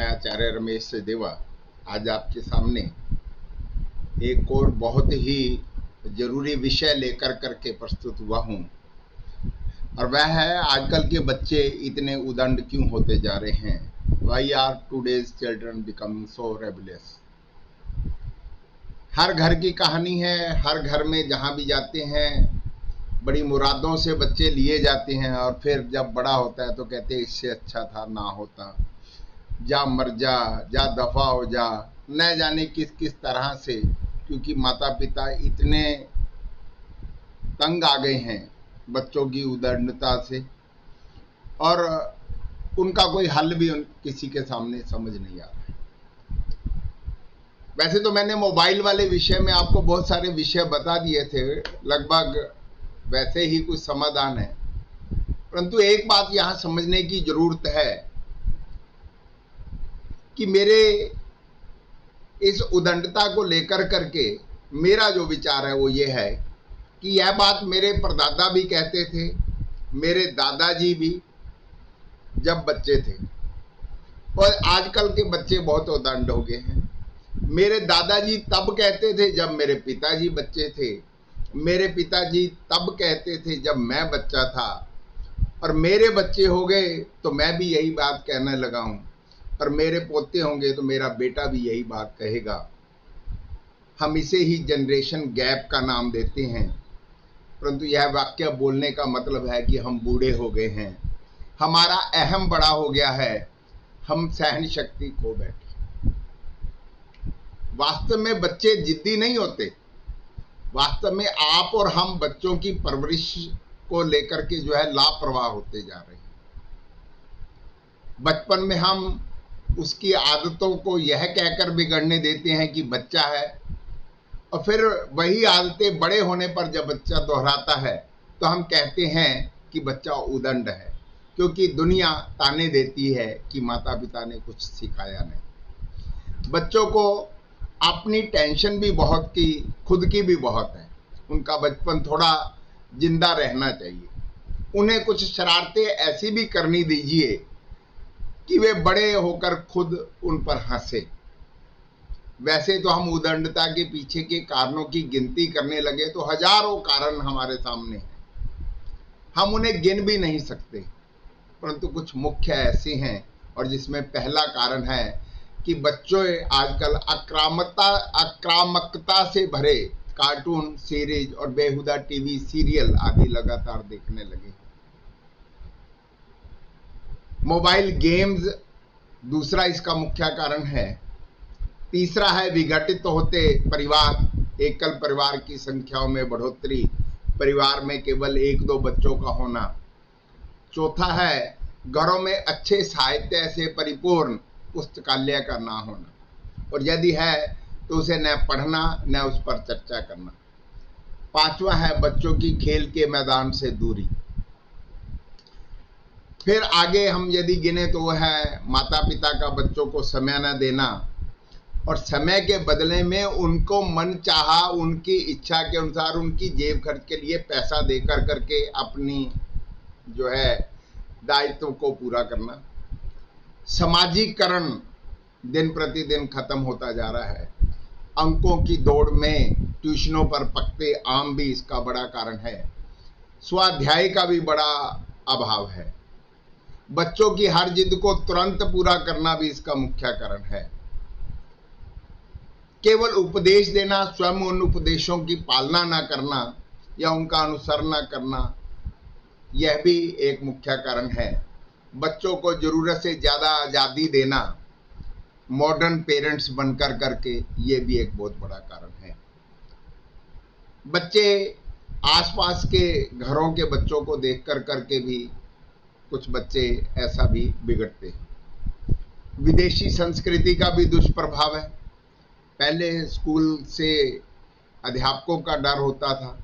मैं आचार्य रमेश देवा आज आपके सामने एक और बहुत ही जरूरी विषय लेकर करके प्रस्तुत हुआ हूँ, और वह है आजकल के बच्चे इतने उदंड क्यों होते जा रहे हैं। Why are today's children becoming so rebellious. हर घर की कहानी है, हर घर में जहाँ भी जाते हैं बड़ी मुरादों से बच्चे लिए जाते हैं, और फिर जब बड़ा होता है तो कहते हैं इससे अच्छा था ना होता, जा मर जा, जा दफा हो जा, न जाने किस किस तरह से, क्योंकि माता पिता इतने तंग आ गए हैं बच्चों की उदंडता से, और उनका कोई हल भी किसी के सामने समझ नहीं आ रहा है। वैसे तो मैंने मोबाइल वाले विषय में आपको बहुत सारे विषय बता दिए थे, लगभग वैसे ही कुछ समाधान है, परंतु एक बात यहां समझने की जरूरत है कि मेरे इस उदंडता को लेकर करके मेरा जो विचार है वो ये है कि यह बात मेरे परदादा भी कहते थे, मेरे दादाजी भी जब बच्चे थे, और आजकल के बच्चे बहुत उदंड हो गए हैं। मेरे दादाजी तब कहते थे जब मेरे पिताजी बच्चे थे, मेरे पिताजी तब कहते थे जब मैं बच्चा था, और मेरे बच्चे हो गए तो मैं भी यही बात कहने लगा हूं, और मेरे पोते होंगे तो मेरा बेटा भी यही बात कहेगा। हम इसे ही जनरेशन गैप का नाम देते हैं, परंतु यह वाक्य बोलने का मतलब है कि हम बूढ़े हो गए हैं, हमारा अहम बड़ा हो गया है, हम सहन शक्ति खो बैठे। वास्तव में बच्चे जिद्दी नहीं होते, वास्तव में आप और हम बच्चों की परवरिश को लेकर के जो है लापरवाह होते जा रहे हैं। बचपन में हम उसकी आदतों को यह कहकर बिगड़ने देते हैं कि बच्चा है, और फिर वही आदतें बड़े होने पर जब बच्चा दोहराता है तो हम कहते हैं कि बच्चा उदंड है, क्योंकि दुनिया ताने देती है कि माता पिता ने कुछ सिखाया नहीं। बच्चों को अपनी टेंशन भी बहुत की, खुद की भी बहुत है, उनका बचपन थोड़ा जिंदा रहना चाहिए। उन्हें कुछ शरारतें ऐसी भी करनी दीजिए कि वे बड़े होकर खुद उन पर हंसे। वैसे तो हम उदंडता के पीछे के कारणों की गिनती करने लगे तो हजारों कारण हमारे सामने हैं, हम उन्हें गिन भी नहीं सकते, परंतु कुछ मुख्य ऐसे हैं, और जिसमें पहला कारण है कि बच्चों आजकल आक्रामकता से भरे कार्टून, सीरीज और बेहुदा टीवी सीरियल आदि लगातार देखने लगे। मोबाइल गेम्स दूसरा इसका मुख्य कारण है। तीसरा है विघटित होते परिवार, एकल परिवार की संख्याओं में बढ़ोतरी, परिवार में केवल एक दो बच्चों का होना। चौथा है घरों में अच्छे साहित्य से परिपूर्ण पुस्तकालय का ना होना, और यदि है तो उसे न पढ़ना न उस पर चर्चा करना। पांचवा है बच्चों की खेल के मैदान से दूरी। फिर आगे हम यदि गिने तो वह है माता पिता का बच्चों को समय न देना, और समय के बदले में उनको मन चाहा, उनकी इच्छा के अनुसार उनकी जेब खर्च के लिए पैसा देकर करके अपनी जो है दायित्व को पूरा करना। सामाजिकरण दिन प्रतिदिन खत्म होता जा रहा है। अंकों की दौड़ में ट्यूशनों पर पकते आम भी इसका बड़ा कारण है। स्वाध्याय का भी बड़ा अभाव है। बच्चों की हर जिद को तुरंत पूरा करना भी इसका मुख्य कारण है। केवल उपदेश देना, स्वयं उन उपदेशों की पालना न करना या उनका अनुसरण न करना, यह भी एक मुख्य कारण है। बच्चों को जरूरत से ज्यादा आजादी देना, मॉडर्न पेरेंट्स बनकर करके, ये भी एक बहुत बड़ा कारण है। बच्चे आसपास के घरों के बच्चों को देख कर करके भी कुछ बच्चे ऐसा भी बिगड़ते हैं। विदेशी संस्कृति का भी दुष्प्रभाव है। पहले स्कूल से अध्यापकों का डर होता था,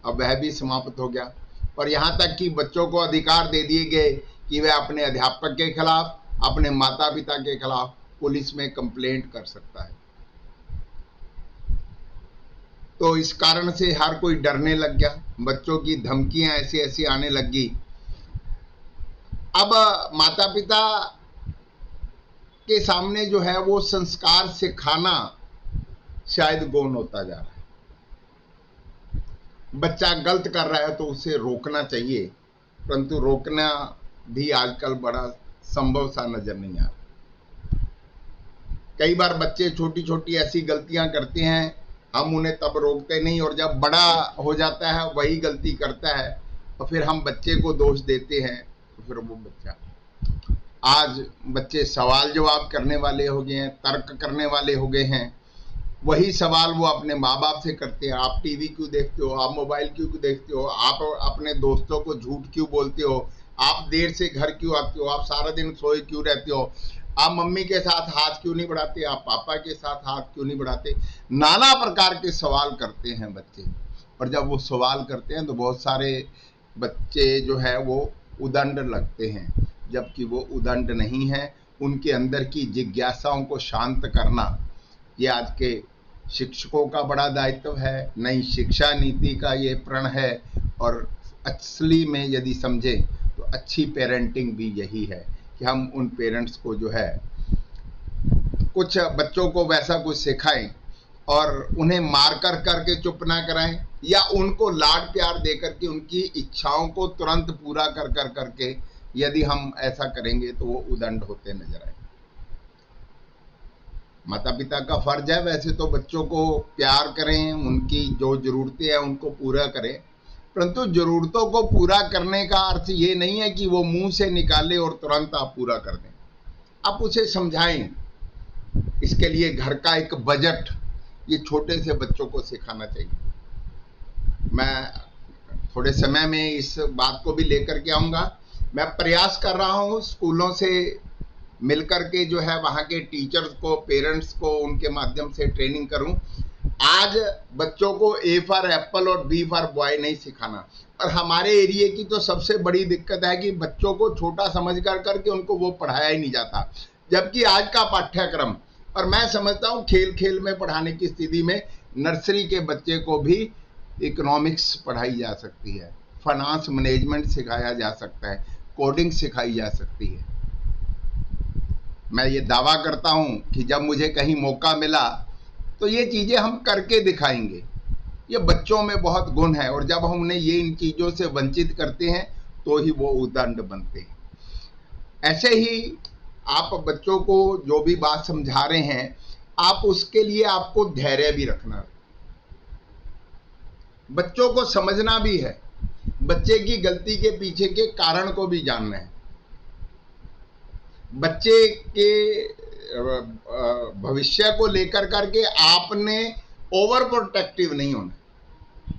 अब वह भी समाप्त हो गया, और यहाँ तक कि बच्चों को अधिकार दे दिए गए कि वह अपने अध्यापक के खिलाफ, अपने माता पिता के खिलाफ पुलिस में कंप्लेंट कर सकता है। तो इस कारण से हर कोई डरने लग गया, बच्चों की धमकियां ऐसी ऐसी आने लगी। अब माता पिता के सामने जो है वो संस्कार सिखाना शायद गौण होता जा रहा है। बच्चा गलत कर रहा है तो उसे रोकना चाहिए, परंतु रोकना भी आजकल बड़ा संभव सा नजर नहीं आ रहा। कई बार बच्चे छोटी छोटी ऐसी गलतियां करते हैं, हम उन्हें तब रोकते नहीं, और जब बड़ा हो जाता है वही गलती करता है तो फिर हम बच्चे को दोष देते हैं। तो फिर वो बच्चा, आज बच्चे सवाल जवाब करने वाले हो गए हैं, तर्क करने वाले हो गए हैं। वही सवाल वो अपने माँ बाप से करते हैं, आप टीवी क्यों देखते हो, आप मोबाइल क्यों देखते हो, आप अपने दोस्तों को झूठ क्यों बोलते हो, आप देर से घर क्यों आते हो, आप सारा दिन सोए क्यों रहते हो, आप मम्मी के साथ हाथ क्यों नहीं बढ़ाते, आप पापा के साथ हाथ क्यों नहीं बढ़ाते। नाना प्रकार के सवाल करते हैं बच्चे, और जब वो सवाल करते हैं तो बहुत सारे बच्चे जो है वो उदंड लगते हैं, जबकि वो उदंड नहीं है। उनके अंदर की जिज्ञासाओं को शांत करना ये आज के शिक्षकों का बड़ा दायित्व है। नई शिक्षा नीति का ये प्रण है, और असली में यदि समझे तो अच्छी पेरेंटिंग भी यही है कि हम उन पेरेंट्स को जो है कुछ बच्चों को वैसा कुछ सिखाएं और उन्हें मार कर करके चुप ना कराएं, या उनको लाड प्यार देकर के उनकी इच्छाओं को तुरंत पूरा कर कर करके यदि हम ऐसा करेंगे तो वो उदंड होते नजर आए। माता पिता का फर्ज है वैसे तो बच्चों को प्यार करें, उनकी जो जरूरतें हैं उनको पूरा करें, परंतु जरूरतों को पूरा करने का अर्थ ये नहीं है कि वो मुंह से निकाले और तुरंत आप पूरा कर दें। आप उसे समझाएं। इसके लिए घर का एक बजट ये छोटे से बच्चों को सिखाना चाहिए। मैं थोड़े समय में इस बात को भी लेकर के आऊंगा। मैं प्रयास कर रहा हूं स्कूलों से मिलकर के जो है वहां के टीचर्स को, पेरेंट्स को उनके माध्यम से ट्रेनिंग करूं। आज बच्चों को ए फॉर एप्पल और बी फॉर बॉय नहीं सिखाना, और हमारे एरिया की तो सबसे बड़ी दिक्कत है कि बच्चों को छोटा समझ कर करके उनको वो पढ़ाया ही नहीं जाता, जबकि आज का पाठ्यक्रम, और मैं समझता हूँ खेल खेल में पढ़ाने की स्थिति में नर्सरी के बच्चे को भी इकोनॉमिक्स पढ़ाई जा सकती है, फाइनेंस मैनेजमेंट सिखाया जा सकता है, कोडिंग सिखाई जा सकती है। मैं ये दावा करता हूं कि जब मुझे कहीं मौका मिला तो ये चीजें हम करके दिखाएंगे। ये बच्चों में बहुत गुण है, और जब हम उन्हें ये इन चीजों से वंचित करते हैं तो ही वो उदंड बनते हैं। ऐसे ही आप बच्चों को जो भी बात समझा रहे हैं, आप उसके लिए आपको धैर्य भी रखना, बच्चों को समझना भी है, बच्चे की गलती के पीछे के कारण को भी जानना है, बच्चे के भविष्य को लेकर करके आपने ओवर प्रोटेक्टिव नहीं होना।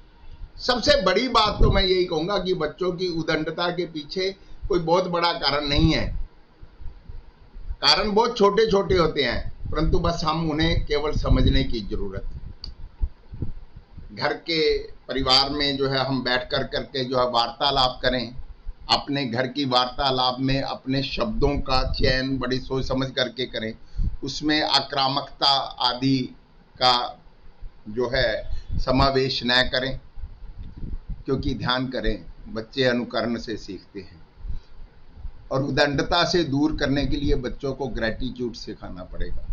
सबसे बड़ी बात तो मैं यही कहूंगा कि बच्चों की उदंडता के पीछे कोई बहुत बड़ा कारण नहीं है, कारण बहुत छोटे छोटे होते हैं, परंतु बस हम उन्हें केवल समझने की जरूरत है। घर के परिवार में जो है हम बैठ कर करके जो है वार्तालाप करें, अपने घर की वार्तालाप में अपने शब्दों का चयन बड़ी सोच समझ करके करें, उसमें आक्रामकता आदि का जो है समावेश न करें, क्योंकि ध्यान करें बच्चे अनुकरण से सीखते हैं, और उदंडता से दूर करने के लिए बच्चों को ग्रेटिट्यूड सिखाना पड़ेगा।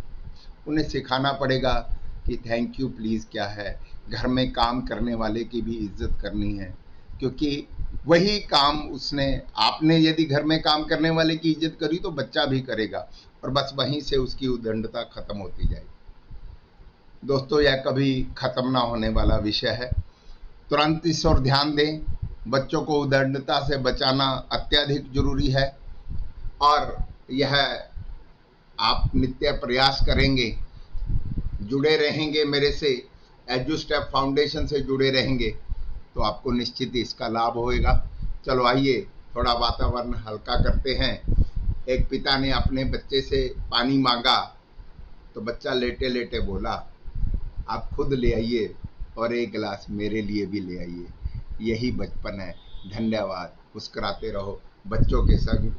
उन्हें सिखाना पड़ेगा कि थैंक यू प्लीज क्या है, घर में काम करने वाले की भी इज्जत करनी है, क्योंकि वही काम उसने, आपने यदि घर में काम करने वाले की इज्जत करी तो बच्चा भी करेगा, और बस वहीं से उसकी उदंडता खत्म होती जाएगी। दोस्तों, यह कभी खत्म ना होने वाला विषय है। तुरंत इस ओर ध्यान दें। बच्चों को उदंडता से बचाना अत्यधिक जरूरी है, और यह आप नित्य प्रयास करेंगे, जुड़े रहेंगे मेरे से, एजुस्टेप फाउंडेशन से जुड़े रहेंगे, तो आपको निश्चित इसका लाभ होएगा। चलो आइए थोड़ा वातावरण हल्का करते हैं। एक पिता ने अपने बच्चे से पानी मांगा तो बच्चा लेटे लेटे बोला, आप खुद ले आइए और एक गिलास मेरे लिए भी ले आइए। यही बचपन है। धन्यवाद। मुस्कुराते रहो, बच्चों के संग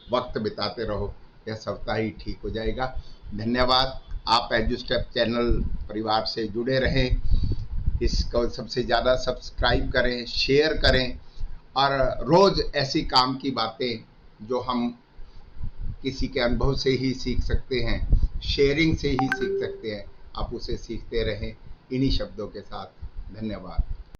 वक्त बिताते रहो, यह सप्ताह ही ठीक हो जाएगा। धन्यवाद। आप एजुस्टेप चैनल परिवार से जुड़े रहें, इसको सबसे ज़्यादा सब्सक्राइब करें, शेयर करें, और रोज़ ऐसी काम की बातें जो हम किसी के अनुभव से ही सीख सकते हैं, शेयरिंग से ही सीख सकते हैं। आप उसे सीखते रहें। इन्हीं शब्दों के साथ धन्यवाद।